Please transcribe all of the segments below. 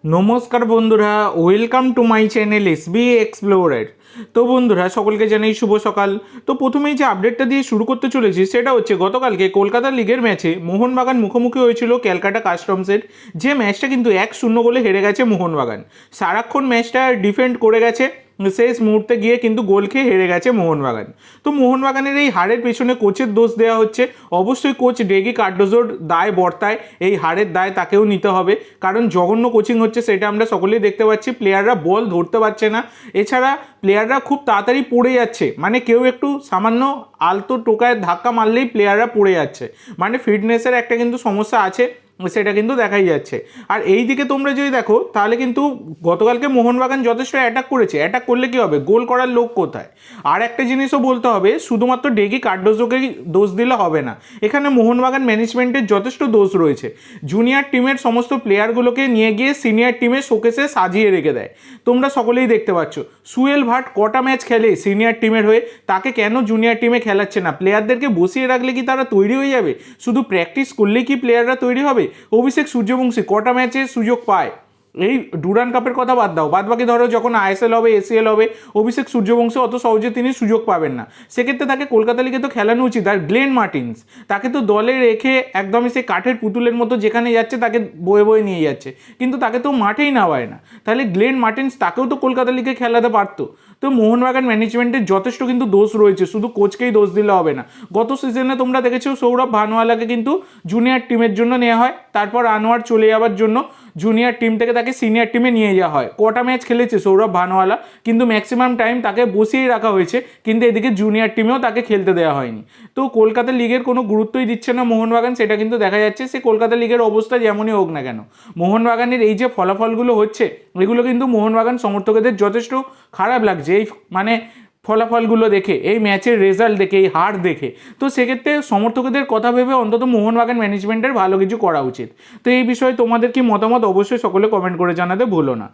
নমস্কার বন্ধুরা, welcome to my channel SB explorer. তো বন্ধুরা, সকলকে জানাই শুভ সকাল। তো প্রথমেই যে আপডেটটা দিয়ে শুরু করতে চলেছি সেটা হচ্ছে গতকালকে কলকাতা লিগের ম্যাচে মোহনবাগান মুখোমুখি হয়েছিল ক্যালকাটা কাস্টমসের। যে ম্যাচটা কিন্তু 1-0 গোলে হেরে গেছে মোহনবাগান। সারাক্ষণ ম্যাচটা ডিফেন্ড করে গেছে, শেষ মুহূর্তে গিয়ে কিন্তু গোল খেয়ে হেরে গেছে মোহনবাগান। তো মোহনবাগানের এই হারের পেছনে কোচের দোষ দেওয়া হচ্ছে। অবশ্যই কোচ ডেগি কার্ডোজোর দায় বর্তায়, এই হারের দায় তাকেও নিতে হবে, কারণ জঘন্য কোচিং হচ্ছে সেটা আমরা সকলেই দেখতে পাচ্ছি। প্লেয়াররা বল ধরতে পারছে না, এছাড়া প্লেয়াররা খুব তাড়াতাড়ি পড়ে যাচ্ছে, মানে কেউ একটু সামান্য আলতো টোকায় ধাক্কা মারলেই প্লেয়াররা পড়ে যাচ্ছে, মানে ফিটনেসের একটা কিন্তু সমস্যা আছে, সেটা কিন্তু দেখাই যাচ্ছে। আর এই দিকে তোমরা যদি দেখো তাহলে কিন্তু গতকালকে মোহনবাগান যথেষ্ট অ্যাটাক করেছে। অ্যাটাক করলে কি হবে, গোল করার লোক কোথায়? আর একটা জিনিসও বলতে হবে, শুধুমাত্র ডেগি কার্ডোজোকে দোষ দিলে হবে না, এখানে মোহনবাগান ম্যানেজমেন্টের যথেষ্ট দোষ রয়েছে। জুনিয়র টিমের সমস্ত প্লেয়ারগুলোকে নিয়ে গিয়ে সিনিয়র টিমের শোকেসে সাজিয়ে রেখে দেয়। তোমরা সকলেই দেখতে পাচ্ছ সুয়েল ভাট কটা ম্যাচ খেলে সিনিয়র টিমের হয়ে, তাকে কেন জুনিয়র টিমে খেলাচ্ছে না? প্লেয়ারদেরকে বসিয়ে রাখলে কি তারা তৈরি হয়ে যাবে? শুধু প্র্যাকটিস করলেই কি প্লেয়াররা তৈরি হবে? অভিষেক সূর্যবংশী কটা ম্যাচে সুযোগ পায়? এই ডুরান কাপের কথা বাদ দাও, বাদ বাকি ধরো যখন আইএসএল হবে, এসিএল হবে, অভিষেক সূর্যবংশী অত সহজে তিনি সুযোগ পাবেন না। সেক্ষেত্রে তাকে কলকাতা লিগে তো খেলানো উচিত। আর গ্লেন মার্টিন্স, তাকে তো দলে রেখে একদমই সে কাঠের পুতুলের মতো যেখানে যাচ্ছে তাকে বয়ে বয়ে নিয়ে যাচ্ছে, কিন্তু তাকে তো মাঠেই নামায় না। তাহলে গ্লেন মার্টিন্স, তাকেও তো কলকাতা লিগে খেলাতে পারতো। তো মোহনবাগান ম্যানেজমেন্টের যথেষ্ট কিন্তু দোষ রয়েছে, শুধু কোচকেই দোষ দিলে হবে না। গত সিজনে তোমরা দেখেছো সৌরভ ভানুয়ালাকে কিন্তু জুনিয়র টিমের জন্য নেওয়া হয়, তারপর আনোয়ার চলে যাওয়ার জন্য জুনিয়র টিম থেকে তাকে সিনিয়র টিমে নিয়ে যাওয়া হয়। কটা ম্যাচ খেলেছে সৌরভ ভানুয়ালা, কিন্তু ম্যাক্সিমাম টাইম তাকে বসিয়েই রাখা হয়েছে, কিন্তু এদিকে জুনিয়র টিমেও তাকে খেলতে দেওয়া হয়নি। তো কলকাতা লিগের কোনো গুরুত্বই দিচ্ছে না মোহনবাগান, সেটা কিন্তু দেখা যাচ্ছে। সে কলকাতা লিগের অবস্থা যেমনই হোক না কেন, মোহনবাগানের এই যে ফলাফলগুলো হচ্ছে, এগুলো কিন্তু মোহনবাগান সমর্থকদের যথেষ্ট খারাপ লাগছে। এই মানে ফলাফলগুলো দেখে, এই ম্যাচের রেজাল্ট দেখে, এই হার দেখে। তো সেক্ষেত্রে সমর্থকদের কথা ভেবে অন্তত মোহনবাগান ম্যানেজমেন্টের ভালো কিছু করা উচিত। তো এই বিষয়ে তোমাদের কি মতামত অবশ্যই সকলে কমেন্ট করে জানাতে ভুলো না।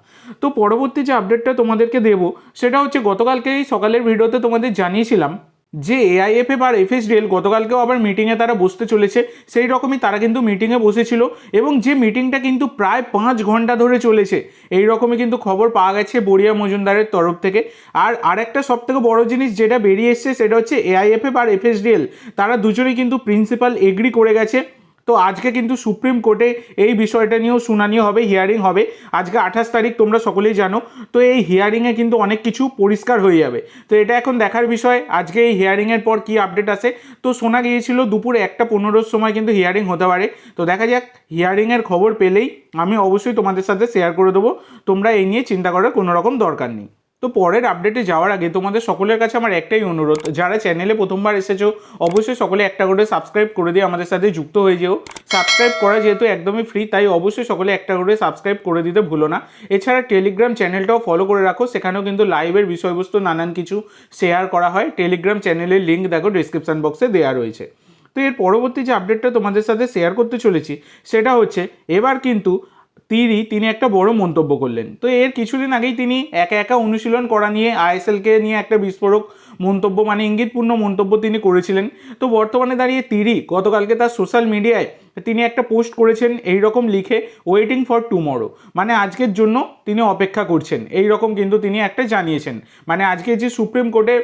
তো পরবর্তী যে আপডেটটা তোমাদেরকে দেবো সেটা হচ্ছে গতকালকেই সকালের ভিডিওতে তোমাদের জানিয়েছিলাম যে এআইএফএফ আর এফএসডিএল গতকালকেও আবার মিটিংয়ে তারা বসতে চলেছে। সেই রকমই তারা কিন্তু মিটিংয়ে বসেছিল, এবং যে মিটিংটা কিন্তু প্রায় 5 ঘন্টা ধরে চলেছে, এই রকমই কিন্তু খবর পাওয়া গেছে বড়িয়া মজুমদারের তরফ থেকে। আর আরেকটা সবথেকে বড় জিনিস যেটা বেরিয়ে এসছে সেটা হচ্ছে এআইএফএফ আর এফএসডিএল তারা দুজনেই কিন্তু প্রিন্সিপাল এগ্রি করে গেছে। তো আজকে কিন্তু সুপ্রিম কোর্টে এই বিষয়টা নিয়েও শুনানি হবে, হিয়ারিং হবে। আজকে 28 তারিখ, তোমরা সকলেই জানো। তো এই হিয়ারিংয়ে কিন্তু অনেক কিছু পরিষ্কার হয়ে যাবে। তো এটা এখন দেখার বিষয় আজকে এই হিয়ারিংয়ের পর কি আপডেট আসে। তো শোনা গিয়েছিল দুপুর 1:15-র সময় কিন্তু হিয়ারিং হতে পারে। তো দেখা যাক, হিয়ারিংয়ের খবর পেলেই আমি অবশ্যই তোমাদের সাথে শেয়ার করে দেবো। তোমরা এই নিয়ে চিন্তা করার কোনো রকম দরকার নেই। তো পরের আপডেটে যাওয়ার আগে তোমাদের সকলের কাছে আমার একটাই অনুরোধ, যারা চ্যানেলে প্রথমবার এসেছো অবশ্যই সকলে একটা করে সাবস্ক্রাইব করে দিয়ে আমাদের সাথে যুক্ত হয়ে যেও। সাবস্ক্রাইব করা যেহেতু একদমই ফ্রি, তাই অবশ্যই সকলে একটা করে সাবস্ক্রাইব করে দিতে ভুলো না। এছাড়া টেলিগ্রাম চ্যানেলটাও ফলো করে রাখো, সেখানেও কিন্তু লাইভের বিষয়বস্তু নানান কিছু শেয়ার করা হয়। টেলিগ্রাম চ্যানেলের লিঙ্ক দেখো ডিসক্রিপশন বক্সে দেওয়া রয়েছে। তো এর পরবর্তী যে আপডেটটা তোমাদের সাথে শেয়ার করতে চলেছি সেটা হচ্ছে, এবার কিন্তু তিনি একটা বড় মন্তব্য করলেন। তো এর কিছুদিন আগেই তিনি একা একা অনুশীলন করা নিয়ে আইএসএলকে নিয়ে একটা বিস্ফোরক মন্তব্য, মানে ইঙ্গিতপূর্ণ মন্তব্য তিনি করেছিলেন। তো বর্তমানে দাঁড়িয়ে গতকালকে তার সোশ্যাল মিডিয়ায় তিনি একটা পোস্ট করেছেন এই রকম লিখে, ওয়েটিং ফর টুমরো, মানে আজকের জন্য তিনি অপেক্ষা করছেন, এই রকম কিন্তু তিনি একটা জানিয়েছেন। মানে আজকে যে সুপ্রিম কোর্টে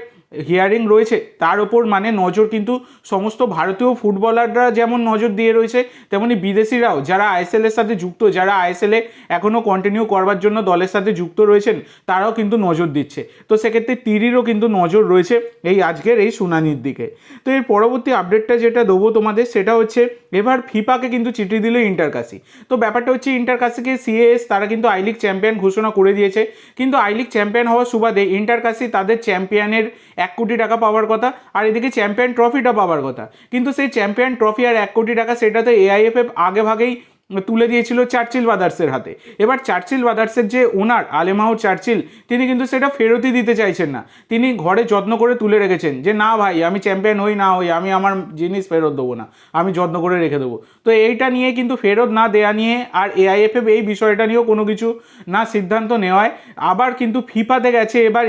হিয়ারিং রয়েছে তার ওপর মানে নজর কিন্তু সমস্ত ভারতীয় ফুটবলাররা যেমন নজর দিয়ে রয়েছে, তেমনি বিদেশিরাও যারা আইএসএলের সাথে যুক্ত, যারা আইএসএলে এখনও কন্টিনিউ করবার জন্য দলের সাথে যুক্ত রয়েছেন, তারাও কিন্তু নজর দিচ্ছে। তো সেক্ষেত্রে তিরিরও কিন্তু নজর রয়েছে এই আজকের এই শুনানির দিকে। তো এর পরবর্তী আপডেটটা যেটা দেবো তোমাদের সেটা হচ্ছে, এবার ফিফাকে কিন্তু চিঠি দিল ইন্টারকাসি। তো ব্যাপারটা হচ্ছে, ইন্টারকাসিকে সিএএস তারা কিন্তু আই লিগ চ্যাম্পিয়ন ঘোষণা করে দিয়েছে, কিন্তু আই লিগ চ্যাম্পিয়ন হওয়ার সুবাদে ইন্টারকাসি তাদের চ্যাম্পিয়নের 1 কোটি টাকা পাওয়ার কথা, আর এদিকে চ্যাম্পিয়ন ট্রফিটা পাওয়ার কথা। কিন্তু সেই চ্যাম্পিয়ন ট্রফি আর 1 কোটি টাকা সেটা তো এআইএফএফ আগে ভাগেই তুলে দিয়েছিল চার্চিল ব্রাদার্সের হাতে। এবার চার্চিল ব্রাদার্সের যে ওনার আলেমাউ চার্চিল, তিনি কিন্তু সেটা ফেরতই দিতে চাইছেন না। তিনি ঘরে যত্ন করে তুলে রেখেছেন যে না ভাই, আমি চ্যাম্পিয়ন হই না হই, আমি আমার জিনিস ফেরত দেবো না, আমি যত্ন করে রেখে দেবো। তো এইটা নিয়ে কিন্তু ফেরত না দেয়া নিয়ে আর এআইএফএফ এই বিষয়টা নিয়েও কোনো কিছু না সিদ্ধান্ত নেওয়ায় আবার কিন্তু ফিফাতে গেছে এবার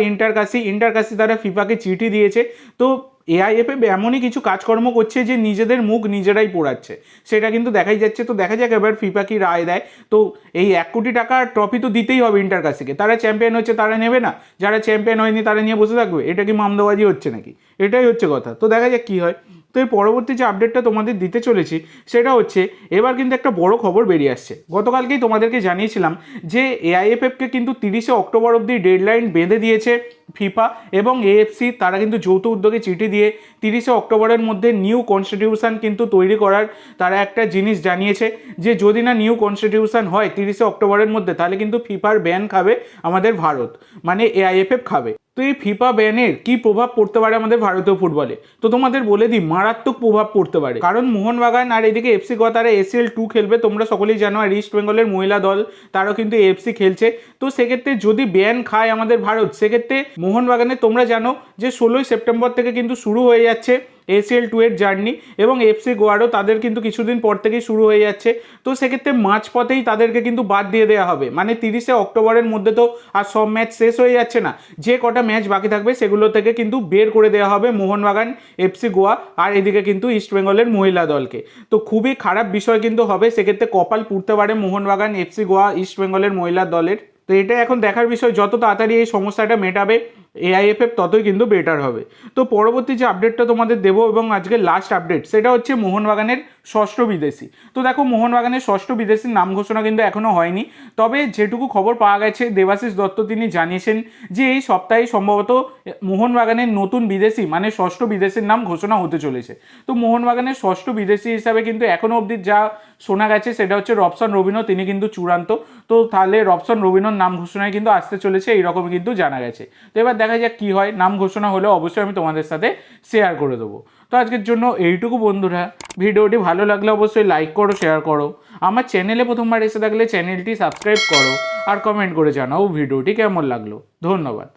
ইন্টারকাসি তারা ফিফাকে চিঠি দিয়েছে। তো এআইএফএফ এমনই কিছু কাজকর্ম করছে যে নিজেদের মুখ নিজেরাই পোড়াচ্ছে, সেটা কিন্তু দেখাই যাচ্ছে। তো দেখা যাক এবার ফিফা কি রায় দেয়। তো এই 1 কোটি টাকার ট্রফি তো দিতেই হবে ইন্টার কাছে, তারা চ্যাম্পিয়ন হচ্ছে তারা নেবে না, যারা চ্যাম্পিয়ন হয়নি তারা নিয়ে বসে থাকবে? এটা কি মামদাবাজি হচ্ছে নাকি? এটাই হচ্ছে কথা। তো দেখা যাক কী হয়। তো এর পরবর্তী যে আপডেটটা তোমাদের দিতে চলেছি সেটা হচ্ছে এবার কিন্তু একটা বড় খবর বেরিয়ে আসছে। গতকালকেই তোমাদেরকে জানিয়েছিলাম যে এআইএফএফকে কিন্তু 30শে অক্টোবর অবধি ডেডলাইন বেঁধে দিয়েছে ফিফা এবং এএফসি। তারা কিন্তু যৌথ উদ্যোগে চিঠি দিয়ে 30শে অক্টোবরের মধ্যে নিউ কনস্টিটিউশন কিন্তু তৈরি করার তারা একটা জিনিস জানিয়েছে যে যদি না নিউ কনস্টিটিউশন হয় 30শে অক্টোবরের মধ্যে, তাহলে কিন্তু ফিফার ব্যান খাবে আমাদের ভারত, মানে এআইএফএফ খাবে। তো এই ফিফা ব্যানের কি প্রভাব পড়তে পারে আমাদের ভারতীয় ফুটবলে? তো তোমাদের বলে দিই, মারাত্মক প্রভাব পড়তে পারে। কারণ মোহনবাগান আর এদিকে এফসি গোয়া তারা ACL 2 খেলবে, তোমরা সকলেই জানো। আর ইস্ট বেঙ্গলের মহিলা দল তারাও কিন্তু এফসি খেলছে। তো সেক্ষেত্রে যদি ব্যান খায় আমাদের ভারত, সেক্ষেত্রে মোহনবাগানে তোমরা জানো যে 16ই সেপ্টেম্বর থেকে কিন্তু শুরু হয়ে যাচ্ছে ACL 2 এর জার্নি, এবং এফসি গোয়ারও তাদের কিন্তু কিছুদিন পর থেকেই শুরু হয়ে যাচ্ছে। তো সেক্ষেত্রে মাঝপথেই তাদেরকে কিন্তু বাদ দিয়ে দেওয়া হবে, মানে 30শে অক্টোবরের মধ্যে তো আর সব ম্যাচ শেষ হয়ে যাচ্ছে না, যে কটা ম্যাচ বাকি থাকবে সেগুলো থেকে কিন্তু বের করে দেওয়া হবে মোহনবাগান, এফসি গোয়া আর এদিকে কিন্তু ইস্ট বেঙ্গলের মহিলা দলকে। তো খুবই খারাপ বিষয় কিন্তু হবে, সেক্ষেত্রে কপাল পুড়তে পারে মোহনবাগান, এফসি গোয়া, ইস্ট বেঙ্গলের মহিলা দলের। তো এটা এখন দেখার বিষয়, যত তাড়াতাড়ি এই সমস্যাটা মেটাবে এআইএফএফ ততই কিন্তু বেটার হবে। তো পরবর্তী যে আপডেটটা তোমাদের দেবো এবং আজকে লাস্ট আপডেট, সেটা হচ্ছে মোহনবাগানের ষষ্ঠ বিদেশি। তো দেখো, মোহনবাগানের ষষ্ঠ বিদেশির নাম ঘোষণা কিন্তু এখনও হয়নি, তবে যেটুকু খবর পাওয়া গেছে দেবাশিস দত্ত তিনি জানিয়েছেন যে এই সপ্তাহে সম্ভবত মোহনবাগানের নতুন বিদেশি মানে ষষ্ঠ বিদেশির নাম ঘোষণা হতে চলেছে। তো মোহনবাগানের ষষ্ঠ বিদেশি হিসাবে কিন্তু এখনও অবধি যা শোনা গেছে সেটা হচ্ছে রবসন রবিনো, তিনি কিন্তু চূড়ান্ত। তো তাহলে রবসন রবিনোর নাম ঘোষণায় কিন্তু আসতে চলেছে, এইরকম কিন্তু জানা গেছে। তো এবার দেখা যাক কী হয়, নাম ঘোষণা হলে অবশ্যই আমি তোমাদের সাথে শেয়ার করে দেবো। তো আজকের জন্য এইটুকু বন্ধুরা, ভিডিওটি ভালো লাগলে অবশ্যই লাইক করো, শেয়ার করো, আমার চ্যানেলে প্রথমবার এসে থাকলে চ্যানেলটি সাবস্ক্রাইব করো, আর কমেন্ট করে জানাও ভিডিওটি কেমন লাগলো। ধন্যবাদ।